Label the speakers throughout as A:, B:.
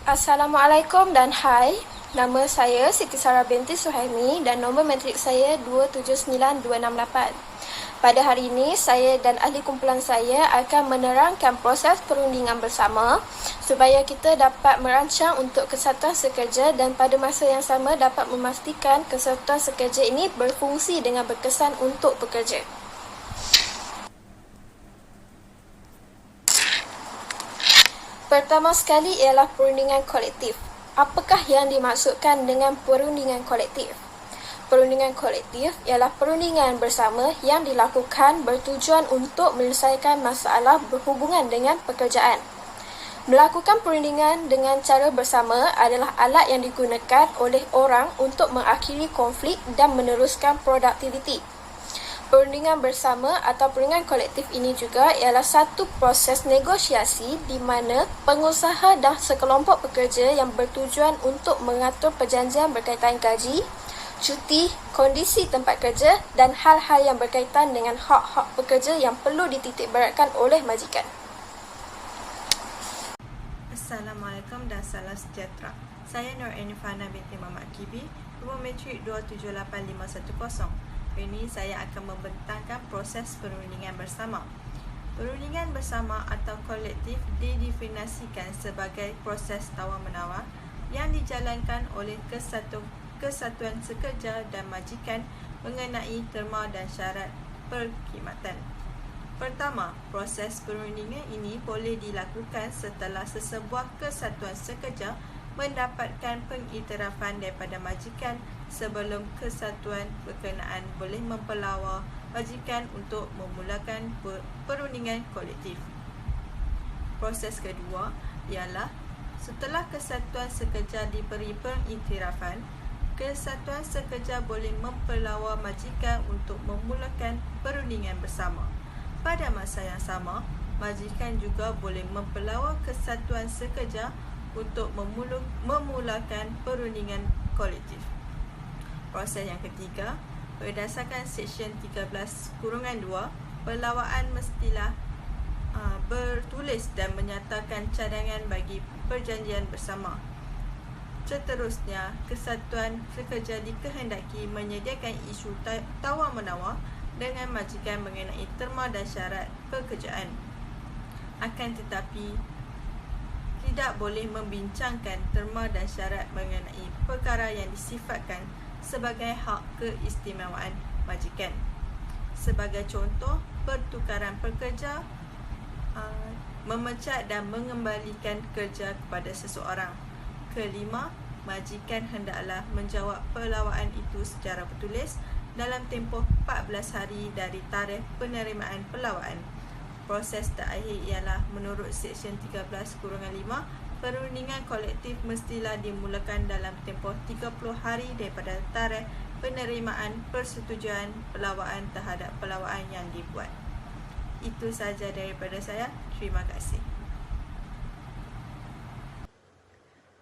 A: Assalamualaikum dan hai. Nama saya Siti Sarah binti Suhaimi dan nombor matrik saya 279268. Pada hari ini, saya dan ahli kumpulan saya akan menerangkan proses perundingan bersama supaya kita dapat merancang untuk kesatuan sekerja dan pada masa yang sama dapat memastikan kesatuan sekerja ini berfungsi dengan berkesan untuk pekerja. Pertama sekali ialah perundingan kolektif. Apakah yang dimaksudkan dengan perundingan kolektif? Perundingan kolektif ialah perundingan bersama yang dilakukan bertujuan untuk menyelesaikan masalah berhubungan dengan pekerjaan. Melakukan perundingan dengan cara bersama adalah alat yang digunakan oleh orang untuk mengakhiri konflik dan meneruskan produktiviti. Perundingan bersama atau perundingan kolektif ini juga ialah satu proses negosiasi di mana pengusaha dan sekelompok pekerja yang bertujuan untuk mengatur perjanjian berkaitan gaji, cuti, kondisi tempat kerja dan hal-hal yang berkaitan dengan hak-hak pekerja yang perlu dititikberatkan oleh majikan.
B: Assalamualaikum dan salam sejahtera. Saya Nur Enifana binti Muhammad Kibi, nombor matrik 278510. Hari ini saya akan membentangkan proses perundingan bersama. Perundingan bersama atau kolektif didefinisikan sebagai proses tawar-menawar yang dijalankan oleh kesatuan sekerja dan majikan mengenai terma dan syarat perkhidmatan. Pertama, proses perundingan ini boleh dilakukan setelah sesebuah kesatuan sekerja mendapatkan pengiktirafan daripada majikan sebelum kesatuan berkenaan boleh mempelawar majikan untuk memulakan perundingan kolektif. Proses kedua ialah setelah kesatuan sekerja diberi pengiktirafan, kesatuan sekerja boleh mempelawar majikan untuk memulakan perundingan bersama. Pada masa yang sama, majikan juga boleh mempelawar kesatuan sekerja untuk memulakan perundingan kolektif. Proses yang ketiga, berdasarkan Seksyen 13(2), pelawaan mestilah bertulis dan menyatakan cadangan bagi perjanjian bersama. Seterusnya, kesatuan sekerja dikehendaki menyediakan isu tawar-menawar dengan majikan mengenai terma dan syarat pekerjaan. Akan tetapi, tidak boleh membincangkan terma dan syarat mengenai perkara yang disifatkan sebagai hak keistimewaan majikan. Sebagai contoh, pertukaran pekerja, memecat dan mengembalikan kerja kepada seseorang. Kelima, majikan hendaklah menjawab pelawaan itu secara bertulis dalam tempoh 14 hari dari tarikh penerimaan pelawaan. Proses terakhir ialah menurut Seksyen 13(5), perundingan kolektif mestilah dimulakan dalam tempoh 30 hari daripada tarikh penerimaan persetujuan pelawaan terhadap pelawaan yang dibuat. Itu sahaja daripada saya. Terima kasih.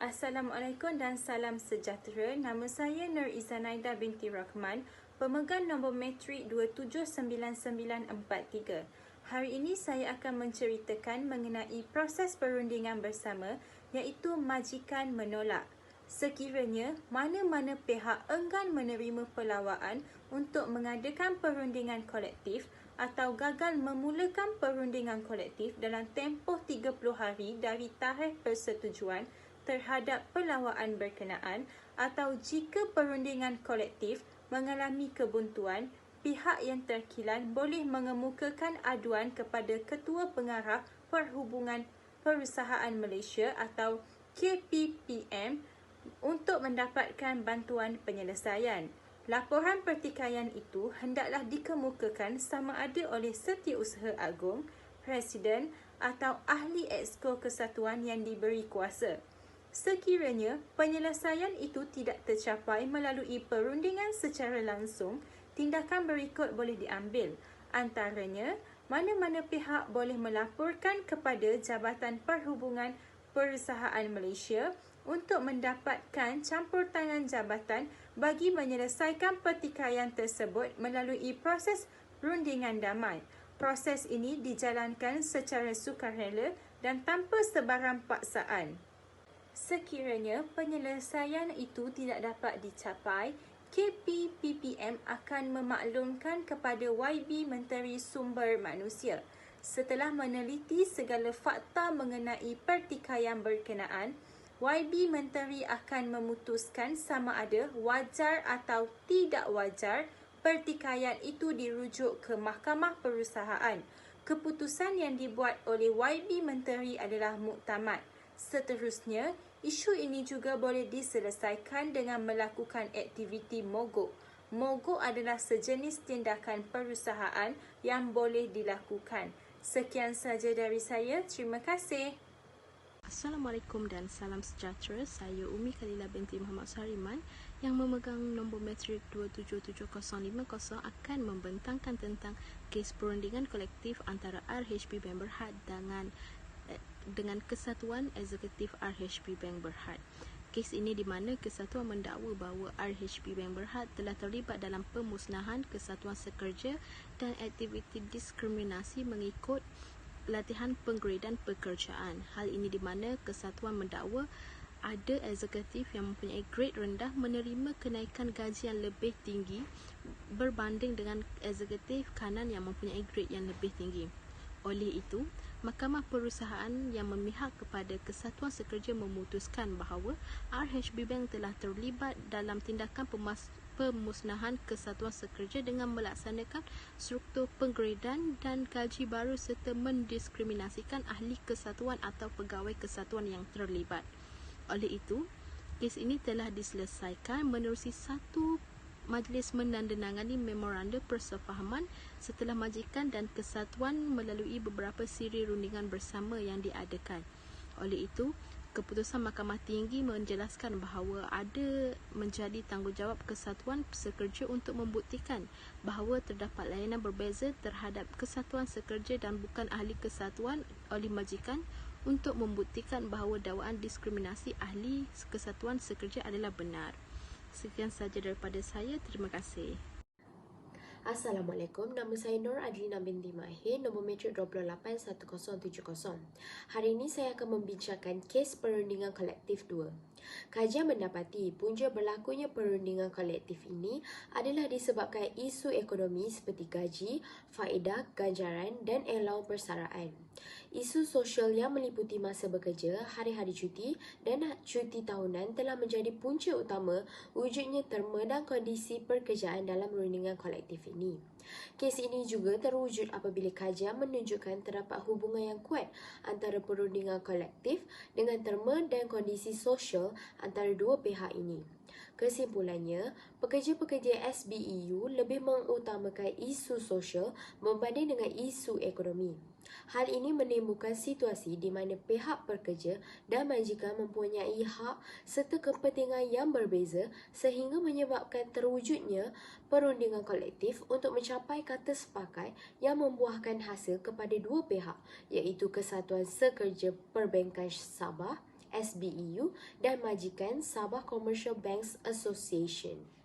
C: Assalamualaikum dan salam sejahtera. Nama saya Nur Izanaida binti Rahman, pemegang nombor matrik 279943. Hari ini saya akan menceritakan mengenai proses perundingan bersama, iaitu majikan menolak. Sekiranya mana-mana pihak enggan menerima pelawaan untuk mengadakan perundingan kolektif atau gagal memulakan perundingan kolektif dalam tempoh 30 hari dari tarikh persetujuan terhadap pelawaan berkenaan, atau jika perundingan kolektif mengalami kebuntuan, pihak yang terkilan boleh mengemukakan aduan kepada Ketua Pengarah Perhubungan Perusahaan Malaysia atau KPPM untuk mendapatkan bantuan penyelesaian. Laporan pertikaian itu hendaklah dikemukakan sama ada oleh Setiausaha Agung, Presiden atau ahli Exco Kesatuan yang diberi kuasa. Sekiranya penyelesaian itu tidak tercapai melalui perundingan secara langsung, tindakan berikut boleh diambil. Antaranya, mana-mana pihak boleh melaporkan kepada Jabatan Perhubungan Perusahaan Malaysia untuk mendapatkan campur tangan jabatan bagi menyelesaikan pertikaian tersebut melalui proses perundingan damai. Proses ini dijalankan secara sukarela dan tanpa sebarang paksaan. Sekiranya penyelesaian itu tidak dapat dicapai, KPPPM akan memaklumkan kepada YB Menteri Sumber Manusia. Setelah meneliti segala fakta mengenai pertikaian berkenaan, YB Menteri akan memutuskan sama ada wajar atau tidak wajar pertikaian itu dirujuk ke Mahkamah Perusahaan. Keputusan yang dibuat oleh YB Menteri adalah muktamad. Seterusnya, isu ini juga boleh diselesaikan dengan melakukan aktiviti mogok. Mogok adalah sejenis tindakan perusahaan yang boleh dilakukan. Sekian saja dari saya. Terima kasih.
D: Assalamualaikum dan salam sejahtera. Saya Umi Khalila binti Muhammad Sariman yang memegang nombor matrik 277050 akan membentangkan tentang kes perundingan kolektif antara RHB Bank Berhad dengan Kesatuan Eksekutif RHB Bank Berhad. Kes ini di mana kesatuan mendakwa bahawa RHB Bank Berhad telah terlibat dalam pemusnahan kesatuan sekerja dan aktiviti diskriminasi mengikut latihan penggradan pekerjaan. Hal ini di mana kesatuan mendakwa ada eksekutif yang mempunyai grade rendah menerima kenaikan gaji yang lebih tinggi berbanding dengan eksekutif kanan yang mempunyai grade yang lebih tinggi. Oleh itu, Mahkamah Perusahaan yang memihak kepada Kesatuan Sekerja memutuskan bahawa RHB Bank telah terlibat dalam tindakan pemusnahan Kesatuan Sekerja dengan melaksanakan struktur penggradan dan gaji baru serta mendiskriminasikan ahli kesatuan atau pegawai kesatuan yang terlibat. Oleh itu, kes ini telah diselesaikan menerusi satu majlis menandatangani memorandum persefahaman setelah majikan dan kesatuan melalui beberapa siri rundingan bersama yang diadakan. Oleh itu, keputusan Mahkamah Tinggi menjelaskan bahawa ada menjadi tanggungjawab kesatuan sekerja untuk membuktikan bahawa terdapat layanan berbeza terhadap kesatuan sekerja dan bukan ahli kesatuan oleh majikan untuk membuktikan bahawa dakwaan diskriminasi ahli kesatuan sekerja adalah benar. Sekian sahaja daripada saya. Terima kasih.
E: Assalamualaikum, nama saya Nur Adlina binti Mahir, nombor matrik 281070. Hari ini saya akan membincangkan kes perundingan kolektif 2. Kajian mendapati punca berlakunya perundingan kolektif ini adalah disebabkan isu ekonomi seperti gaji, faedah, ganjaran dan allowance persaraan. Isu sosial yang meliputi masa bekerja, hari-hari cuti dan cuti tahunan telah menjadi punca utama wujudnya terma dan kondisi pekerjaan dalam perundingan kolektif ini. Kes ini juga terwujud apabila kajian menunjukkan terdapat hubungan yang kuat antara perundingan kolektif dengan terma dan kondisi sosial antara dua pihak ini. Kesimpulannya, pekerja-pekerja SBEU lebih mengutamakan isu sosial berbanding dengan isu ekonomi. Hal ini menimbulkan situasi di mana pihak pekerja dan majikan mempunyai hak serta kepentingan yang berbeza sehingga menyebabkan terwujudnya perundingan kolektif untuk mencapai kata sepakat yang membuahkan hasil kepada dua pihak iaitu Kesatuan Sekerja Perbankan Sabah SBEU dan majikan Sabah Commercial Banks Association.